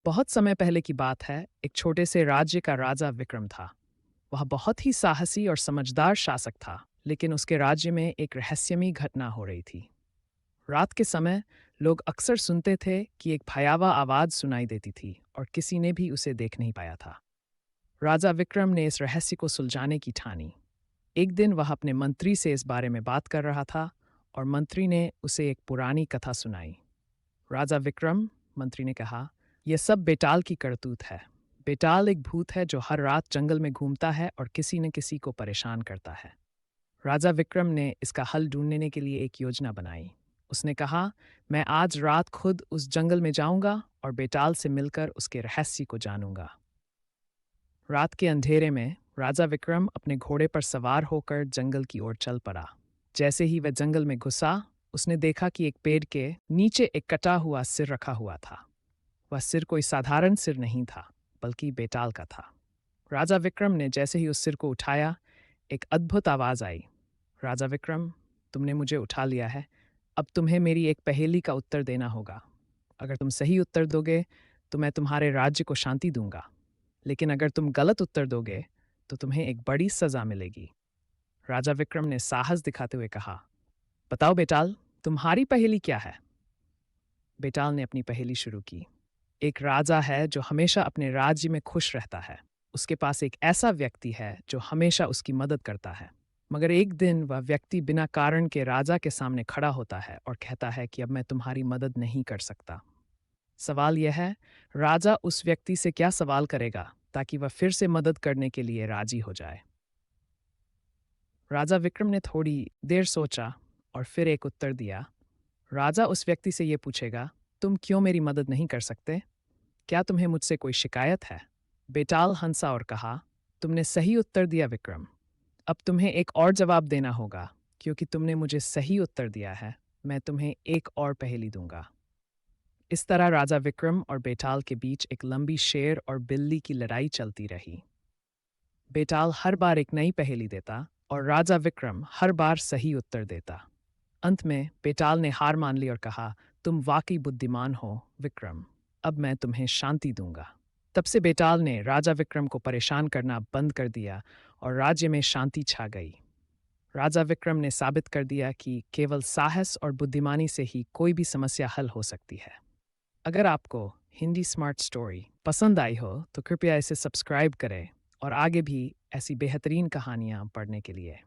बहुत समय पहले की बात है, एक छोटे से राज्य का राजा विक्रम था। वह बहुत ही साहसी और समझदार शासक था, लेकिन उसके राज्य में एक रहस्यमयी घटना हो रही थी। रात के समय लोग अक्सर सुनते थे कि एक भयावह आवाज सुनाई देती थी और किसी ने भी उसे देख नहीं पाया था। राजा विक्रम ने इस रहस्य को सुलझाने की ठानी। एक दिन वह अपने मंत्री से इस बारे में बात कर रहा था और मंत्री ने उसे एक पुरानी कथा सुनाई। राजा विक्रम, मंत्री ने कहा, यह सब बेताल की करतूत है। बेताल एक भूत है जो हर रात जंगल में घूमता है और किसी न किसी को परेशान करता है। राजा विक्रम ने इसका हल ढूंढने के लिए एक योजना बनाई। उसने कहा, मैं आज रात खुद उस जंगल में जाऊंगा और बेताल से मिलकर उसके रहस्य को जानूंगा। रात के अंधेरे में राजा विक्रम अपने घोड़े पर सवार होकर जंगल की ओर चल पड़ा। जैसे ही वह जंगल में घुसा, उसने देखा कि एक पेड़ के नीचे एक कटा हुआ सिर रखा हुआ था। वह सिर कोई साधारण सिर नहीं था, बल्कि बेताल का था। राजा विक्रम ने जैसे ही उस सिर को उठाया, एक अद्भुत आवाज आई। राजा विक्रम, तुमने मुझे उठा लिया है। अब तुम्हें मेरी एक पहेली का उत्तर देना होगा। अगर तुम सही उत्तर दोगे, तो मैं तुम्हारे राज्य को शांति दूंगा। लेकिन अगर तुम गलत उत्तर दोगे, तो तुम्हें एक बड़ी सजा मिलेगी। राजा विक्रम ने साहस दिखाते हुए कहा, बताओ बेताल, तुम्हारी पहेली क्या है? बेताल ने अपनी पहेली शुरू की। एक राजा है जो हमेशा अपने राज्य में खुश रहता है। उसके पास एक ऐसा व्यक्ति है जो हमेशा उसकी मदद करता है। मगर एक दिन वह व्यक्ति बिना कारण के राजा के सामने खड़ा होता है और कहता है कि अब मैं तुम्हारी मदद नहीं कर सकता। सवाल यह है, राजा उस व्यक्ति से क्या सवाल करेगा ताकि वह फिर से मदद करने के लिए राजी हो जाए? राजा विक्रम ने थोड़ी देर सोचा और फिर एक उत्तर दिया। राजा उस व्यक्ति से यह पूछेगा, तुम क्यों मेरी मदद नहीं कर सकते? क्या तुम्हें मुझसे कोई शिकायत है? बेताल हंसा और कहा, तुमने सही उत्तर दिया विक्रम। अब तुम्हें एक और जवाब देना होगा। क्योंकि तुमने मुझे सही उत्तर दिया है, मैं तुम्हें एक और पहेली दूंगा। इस तरह राजा विक्रम और बेताल के बीच एक लंबी शेर और बिल्ली की लड़ाई चलती रही। बेताल हर बार एक नई पहेली देता और राजा विक्रम हर बार सही उत्तर देता। अंत में बेताल ने हार मान ली और कहा, तुम वाकई बुद्धिमान हो विक्रम। अब मैं तुम्हें शांति दूंगा। तब से बेताल ने राजा विक्रम को परेशान करना बंद कर दिया और राज्य में शांति छा गई। राजा विक्रम ने साबित कर दिया कि केवल साहस और बुद्धिमानी से ही कोई भी समस्या हल हो सकती है। अगर आपको हिंदी स्मार्ट स्टोरी पसंद आई हो तो कृपया इसे सब्सक्राइब करें और आगे भी ऐसी बेहतरीन कहानियाँ पढ़ने के लिए।